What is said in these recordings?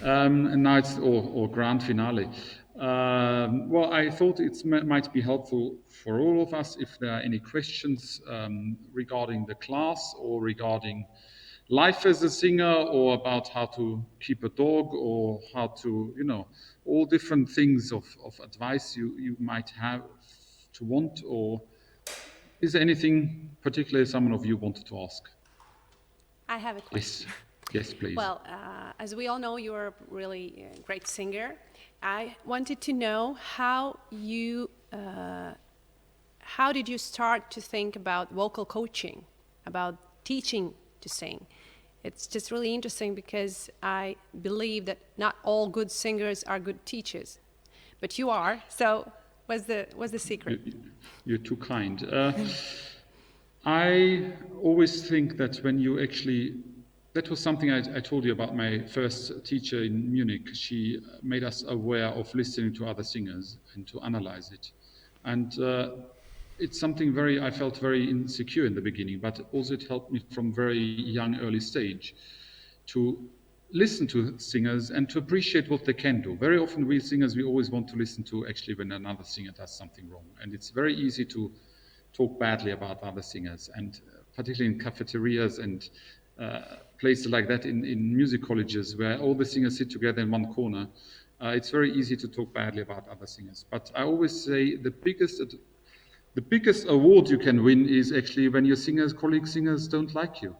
And now it's or grand finale. Well, I thought it might be helpful for all of us if there are any questions regarding the class or regarding life as a singer or about how to keep a dog or how to, all different things of advice you might have to want. Or is there anything particularly someone of you wanted to ask? I have a Yes. question. Yes, please. Well, as we all know, you're a really great singer. I wanted to know how did you start to think about vocal coaching, about teaching to sing? It's just really interesting because I believe that not all good singers are good teachers, but you are. So, what's the secret? You're too kind. I always think that when you actually, that was something I told you about my first teacher in Munich. She made us aware of listening to other singers and to analyze it. And it's something I felt very insecure in the beginning, but also it helped me from very young, early stage to listen to singers and to appreciate what they can do. Very often we singers, we always want to listen to actually when another singer does something wrong. And it's very easy to talk badly about other singers, and particularly in cafeterias and places like that in music colleges where all the singers sit together in one corner. It's very easy to talk badly about other singers. But I always say the biggest award you can win is actually when your colleague singers don't like you.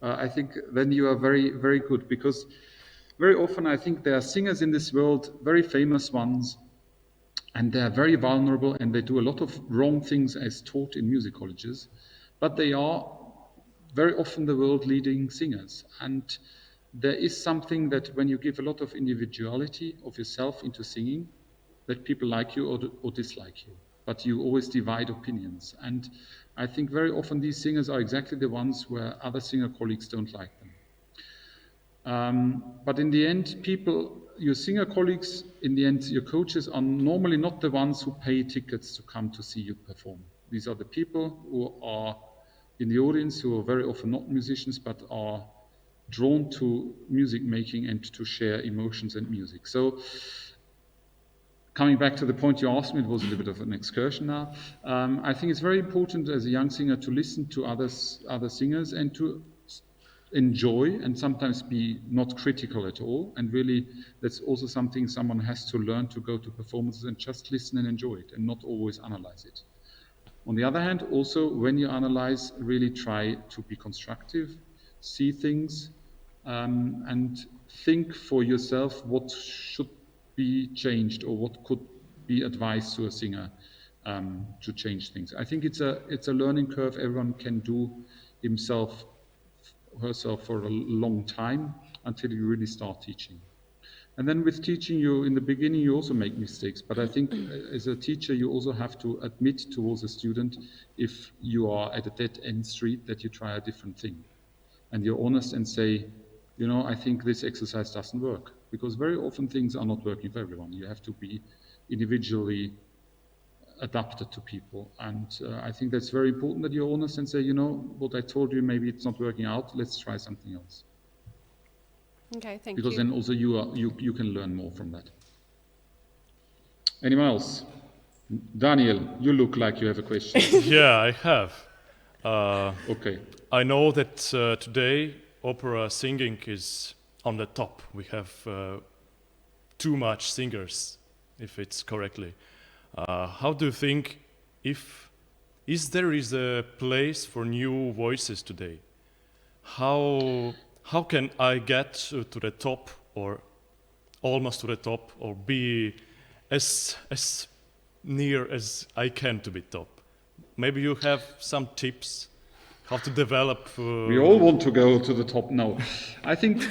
I think then you are very, very good, because very often I think there are singers in this world, very famous ones, and they are very vulnerable and they do a lot of wrong things as taught in music colleges, but they are very often the world leading singers. And there is something that when you give a lot of individuality of yourself into singing, that people like you or dislike you, but you always divide opinions. And I think very often these singers are exactly the ones where other singer colleagues don't like them. But in the end, your singer colleagues, in the end, your coaches are normally not the ones who pay tickets to come to see you perform. These are the people who are in the audience, who are very often not musicians, but are drawn to music making and to share emotions and music. So coming back to the point you asked me, it was a little bit of an excursion now. I think it's very important as a young singer to listen to other singers and to enjoy and sometimes be not critical at all. And really, that's also something someone has to learn, to go to performances and just listen and enjoy it and not always analyze it. On the other hand, also when you analyze, really try to be constructive, see things, and think for yourself what should be changed or what could be advised to a singer to change things. I think it's a learning curve everyone can do himself, herself, for a long time until you really start teaching. And then with teaching, in the beginning you also make mistakes, but I think as a teacher you also have to admit towards a student if you are at a dead end street that you try a different thing, and you're honest and say, I think this exercise doesn't work, because very often things are not working for everyone. You have to be individually adapted to people, and I think that's very important, that you're honest and say, what I told you, maybe it's not working out, let's try something else. Okay, thank Because you. then also you can learn more from that. Anyone else? Daniel, you look like you have a question. Yeah, I have. Okay. I know that today opera singing is on the top. We have too much singers, if it's correctly. How do you think, is there a place for new voices today? How can I get to the top, or almost to the top, or be as near as I can to be top? Maybe you have some tips how to develop. We all want to go to the top now. I think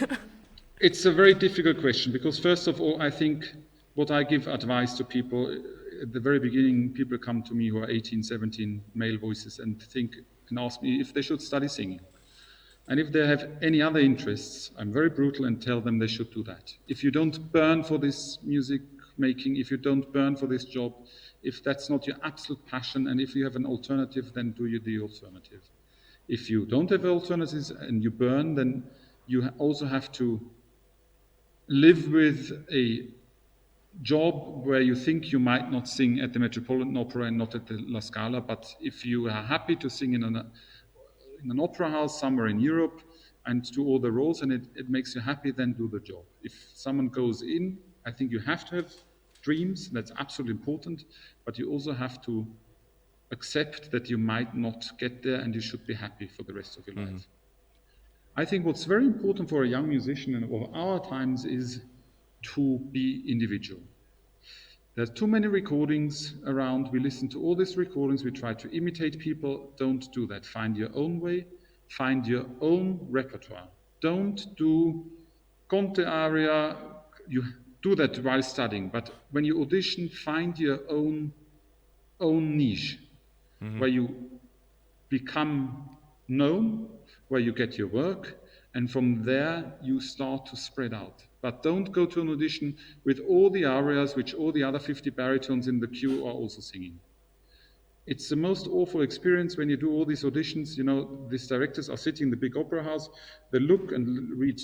it's a very difficult question, because first of all, I think what I give advice to people at the very beginning, people come to me who are 18, 17, male voices, and ask me if they should study singing. And if they have any other interests, I'm very brutal and tell them they should do that. If you don't burn for this music making, if you don't burn for this job, if that's not your absolute passion, and if you have an alternative, then do the alternative. If you don't have alternatives and you burn, then you also have to live with a job where you think you might not sing at the Metropolitan Opera and not at the La Scala, but if you are happy to sing in an opera house somewhere in Europe and do all the roles and it makes you happy, then do the job. If someone goes in, I think you have to have dreams, that's absolutely important, but you also have to accept that you might not get there and you should be happy for the rest of your life. I think what's very important for a young musician and of our times is to be individual. There's too many recordings around. We listen to all these recordings. We try to imitate people. Don't do that. Find your own way. Find your own repertoire. Don't do Conte aria. You do that while studying. But when you audition, find your own niche where you become known, where you get your work, and from there you start to spread out. But don't go to an audition with all the arias which all the other 50 baritones in the queue are also singing. It's the most awful experience when you do all these auditions. You know, these directors are sitting in the big opera house, they look and read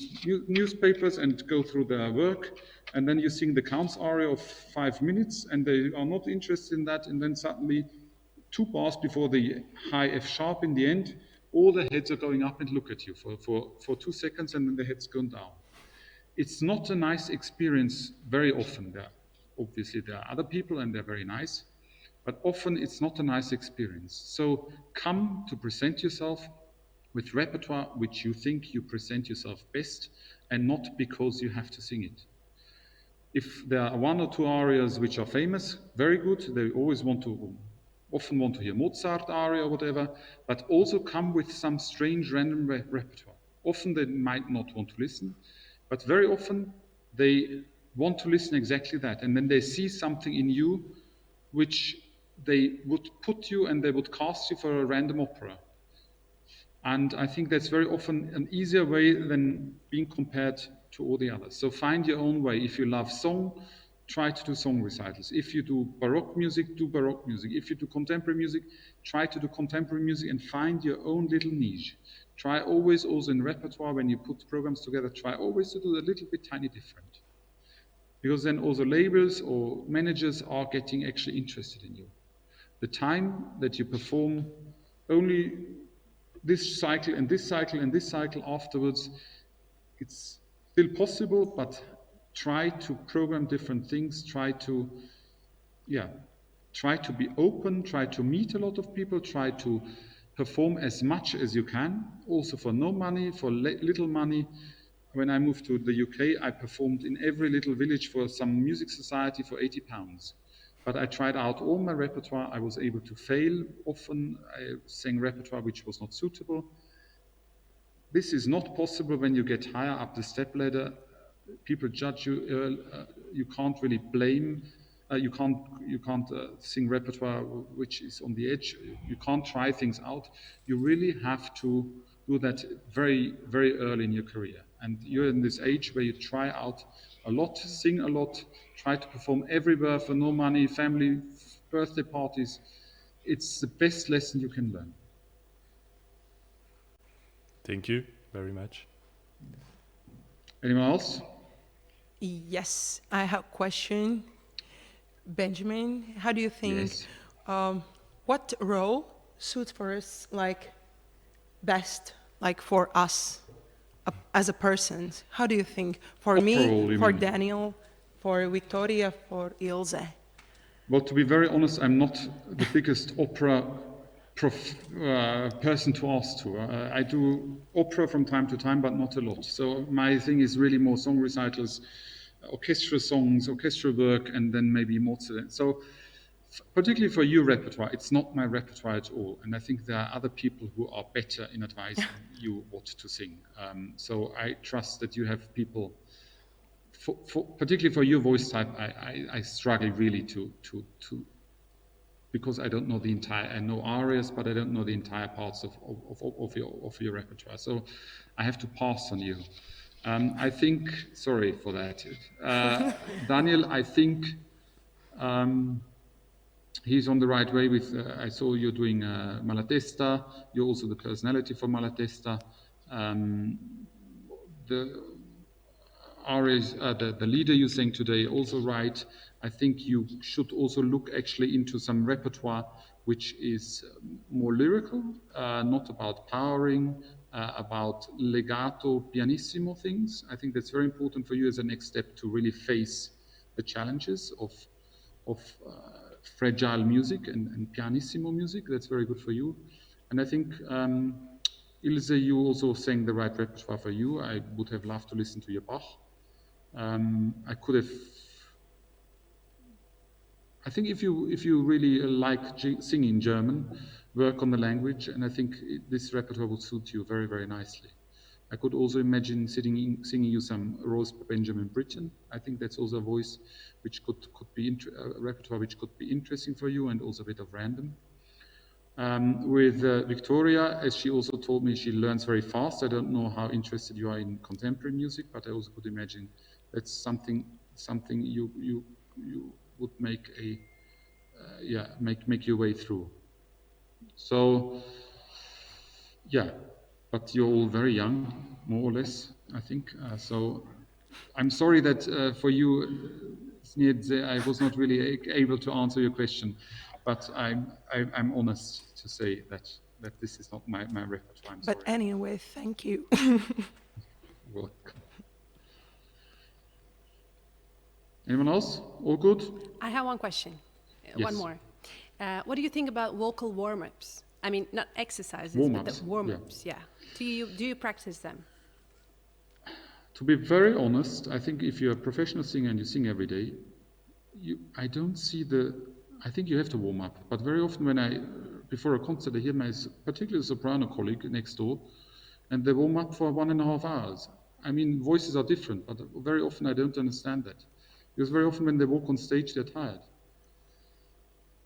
newspapers and go through their work, and then you sing the Count's aria of 5 minutes, and they are not interested in that, and then suddenly 2 bars before the high F sharp in the end, all the heads are going up and look at you for 2 seconds, and then the heads go down. It's not a nice experience very often. Obviously, there are other people and they're very nice, but often it's not a nice experience. So come to present yourself with repertoire which you think you present yourself best, and not because you have to sing it. If there are 1 or 2 arias which are famous, very good. They often want to hear Mozart aria or whatever, but also come with some strange random repertoire. Often they might not want to listen, but very often they want to listen exactly that. And then they see something in you which they would put you and they would cast you for a random opera. And I think that's very often an easier way than being compared to all the others. So find your own way. If you love song, try to do song recitals. If you do Baroque music, do Baroque music. If you do contemporary music, try to do contemporary music and find your own little niche. Try always also in repertoire, when you put programs together, try always to do a little bit tiny different. Because then also labels or managers are getting actually interested in you. The time that you perform only this cycle and this cycle and this cycle afterwards, it's still possible, but try to program different things, try to be open, try to meet a lot of people, try to perform as much as you can, also for no money, for little money. When I moved to the UK, I performed in every little village for some music society for £80. But I tried out all my repertoire. I was able to fail often. I sang repertoire which was not suitable. This is not possible when you get higher up the step ladder. People judge you. You can't really blame. You can't sing repertoire which is on the edge. You can't try things out. You really have to do that very, very early in your career. And you're in this age where you try out a lot, sing a lot, try to perform everywhere for no money, family, birthday parties. It's the best lesson you can learn. Thank you very much. Anyone else? Yes, I have a question. Benjamin, how do you think, what role suits for us, like, best, like, for us as a person? How do you think? For me, for Daniel, for Victoria, for Ilse? Well, to be very honest, I'm not the biggest opera person to ask to. I do opera from time to time, but not a lot. So my thing is really more song recitals, orchestral songs, orchestral work, and then maybe Mozart. So particularly for your repertoire, it's not my repertoire at all. And I think there are other people who are better in advising you what to sing. So I trust that you have people, particularly for your voice type, I struggle really to because I don't know the entire, I know arias, but I don't know the entire parts of your repertoire. So I have to pass on you. I think, sorry for that. Daniel, I think he's on the right way with, I saw you're doing Malatesta. You're also the personality for Malatesta. areas, the leader you sang today, also right. I think you should also look actually into some repertoire which is more lyrical, not about powering, about legato, pianissimo things. I think that's very important for you as a next step to really face the challenges of fragile music and pianissimo music. That's very good for you. And I think, Ilse, you also sang the right repertoire for you. I would have loved to listen to your Bach. I could have. I think if you really like singing German, work on the language, and I think this repertoire would suit you very, very nicely. I could also imagine singing you some Rose by Benjamin Britten. I think that's also a voice which could be a repertoire which could be interesting for you, and also a bit of random. With Victoria, as she also told me, she learns very fast. I don't know how interested you are in contemporary music, but I also could imagine that's something you would make make your way through. So yeah, but you're all very young, more or less, I think. So I'm sorry that for you, Sniedze, I was not really able to answer your question, but I'm honest to say that this is not my repertoire. I'm sorry. But anyway, thank you. Welcome. Anyone else? All good? I have one question. Yes. One more. What do you think about vocal warm-ups? I mean, not exercises, but the warm-ups. Yeah. Do you practice them? To be very honest, I think if you're a professional singer and you sing every day, I don't see I think you have to warm up. But very often before a concert, I hear my particularly soprano colleague next door, and they warm up for 1.5 hours. I mean, voices are different, but very often I don't understand that. Because very often when they walk on stage, they're tired.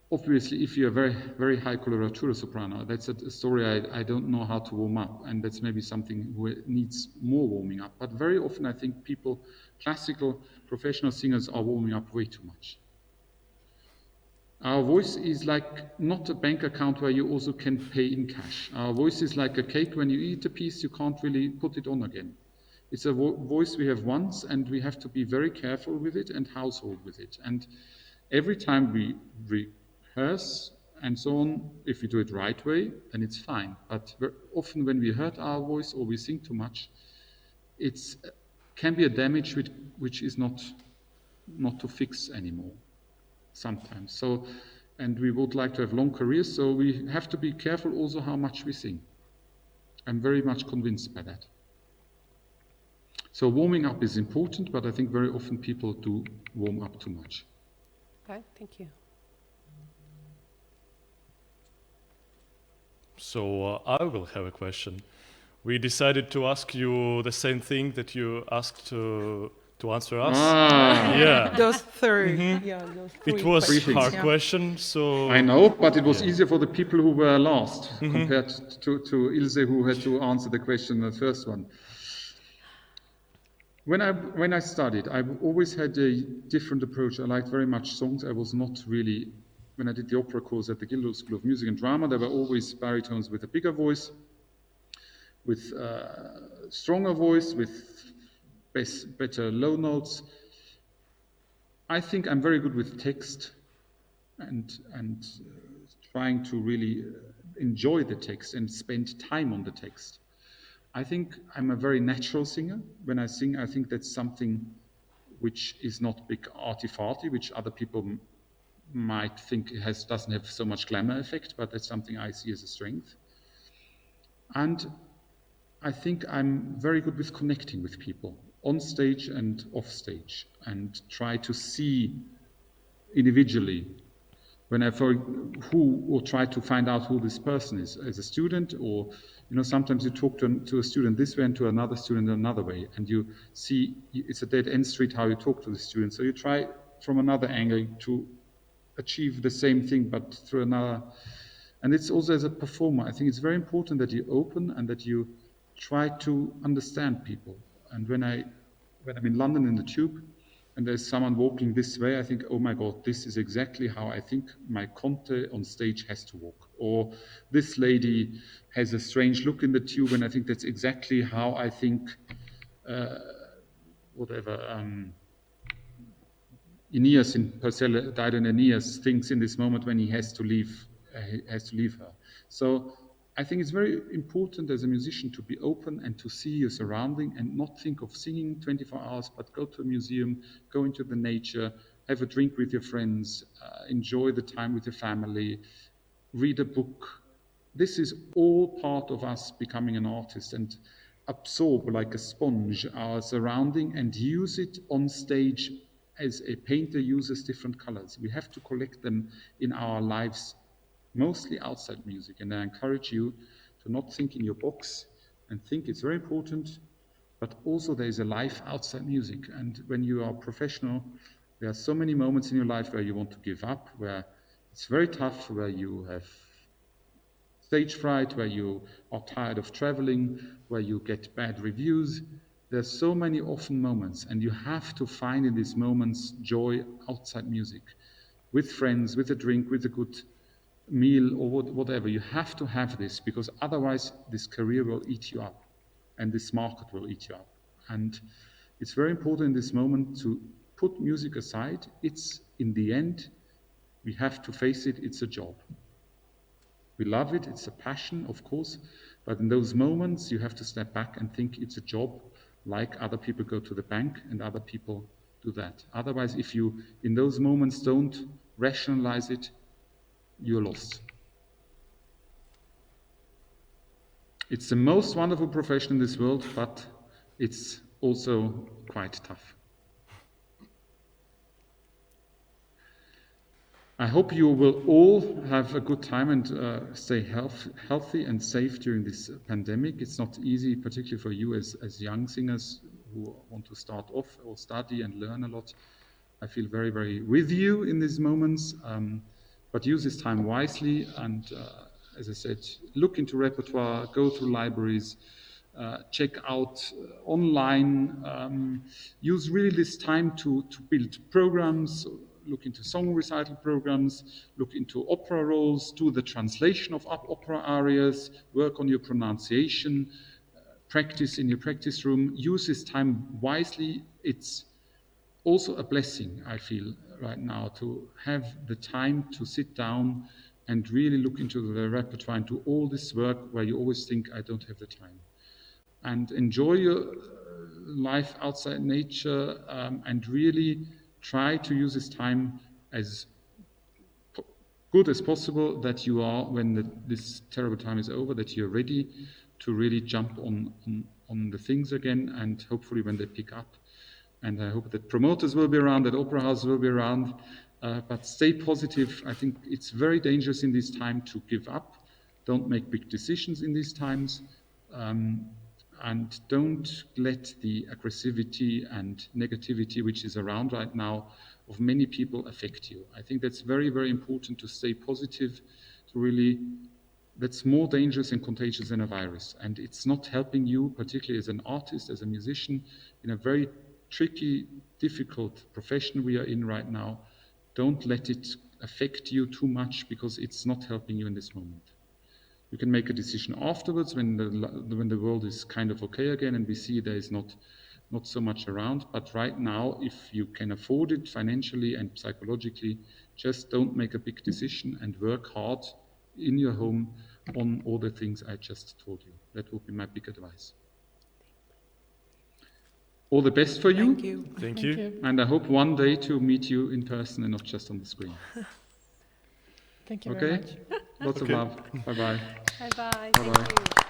Obviously, if you're a very, very high coloratura soprano, that's a story I don't know how to warm up, and that's maybe something who needs more warming up. But very often I think classical professional singers are warming up way too much. Our voice is like not a bank account where you also can pay in cash. Our voice is like a cake. When you eat a piece, you can't really put it on again. It's a voice we have once, and we have to be very careful with it and household with it. And every time we rehearse and so on, if we do it right way, then it's fine. But often when we hurt our voice or we sing too much, it can be a damage which is not to fix anymore sometimes. So, and we would like to have long careers, so we have to be careful also how much we sing. I'm very much convinced by that. So warming up is important, but I think very often people do warm up too much. Okay, thank you. So I will have a question. We decided to ask you the same thing that you asked to answer us. Yeah. Those three. Yeah, those three. It was a hard Yeah. question, so... I know, but it was easier for the people who were last compared to Ilse, who had to answer the question, the first one. When I studied, I always had a different approach. I liked very much songs. I was not really, when I did the opera course at the Guildhall School of Music and Drama, there were always baritones with a bigger voice, with stronger voice, with better low notes. I think I'm very good with text and trying to really enjoy the text and spend time on the text. I think I'm a very natural singer. When I sing, I think that's something which is not big arty-farty, which other people might think doesn't have so much glamour effect, but that's something I see as a strength. And I think I'm very good with connecting with people on stage and off stage, and try to see individually when or try to find out who this person is as a student, or sometimes you talk to a student this way and to another student another way, and you see it's a dead-end street how you talk to the student. So you try from another angle to achieve the same thing, but through another. And it's also as a performer, I think it's very important that you open and that you try to understand people. And when I'm in London in the tube, and there's someone walking this way, I think, oh my God, this is exactly how I think my Conte on stage has to walk. Or this lady has a strange look in the tube, and I think that's exactly how I think Aeneas in died on Aeneas thinks in this moment when he has to leave her. So I think it's very important as a musician to be open and to see your surrounding and not think of singing 24 hours, but go to a museum, go into the nature, have a drink with your friends, enjoy the time with your family, read a book. This is all part of us becoming an artist, and absorb like a sponge our surrounding and use it on stage as a painter uses different colors. We have to collect them in our lives, mostly outside music. And I encourage you to not think in your box and think it's very important, but also there is a life outside music. And when you are professional, there are so many moments in your life where you want to give up, where it's very tough, where you have stage fright, where you are tired of traveling, where you get bad reviews. There's so many often moments, and you have to find in these moments joy outside music, with friends, with a drink, with a good meal, or whatever. You have to have this, because otherwise this career will eat you up, and this market will eat you up. And it's very important in this moment to put music aside. It's, in the end, we have to face it, it's a job. We love it, it's a passion, of course, but in those moments you have to step back and think it's a job, like other people go to the bank and other people do that. Otherwise, if you in those moments don't rationalize it, you're lost. It's the most wonderful profession in this world, but it's also quite tough. I hope you will all have a good time and stay healthy and safe during this pandemic. It's not easy, particularly for you as young singers who want to start off or study and learn a lot. I feel very, very with you in these moments, but use this time wisely. And as I said, look into repertoire, go to libraries, check out online, use really this time to build programs, look into song recital programs, look into opera roles, do the translation of opera arias, work on your pronunciation, practice in your practice room, use this time wisely. It's also a blessing, I feel, right now, to have the time to sit down and really look into the repertoire and do all this work where you always think, I don't have the time. And enjoy your life outside nature, and really try to use this time as good as possible, that you are, when this terrible time is over, that you're ready to really jump on the things again, and hopefully when they pick up. And I hope that promoters will be around, that opera houses will be around, but stay positive. I think it's very dangerous in this time to give up. Don't make big decisions in these times. And don't let the aggressivity and negativity which is around right now of many people affect you. I think that's very, very important, to stay positive, to really, that's more dangerous and contagious than a virus. And it's not helping you, particularly as an artist, as a musician, in a very tricky, difficult profession we are in right now. Don't let it affect you too much, because it's not helping you in this moment. You can make a decision afterwards when the world is kind of okay again and we see there is not so much around. But right now, if you can afford it financially and psychologically, just don't make a big decision and work hard in your home on all the things I just told you. That would be my big advice. All the best for you. Thank you. Thank you. And I hope one day to meet you in person and not just on the screen. Thank you very Okay? much. Lots of love. Bye-bye. Bye-bye. Bye-bye. Thank you.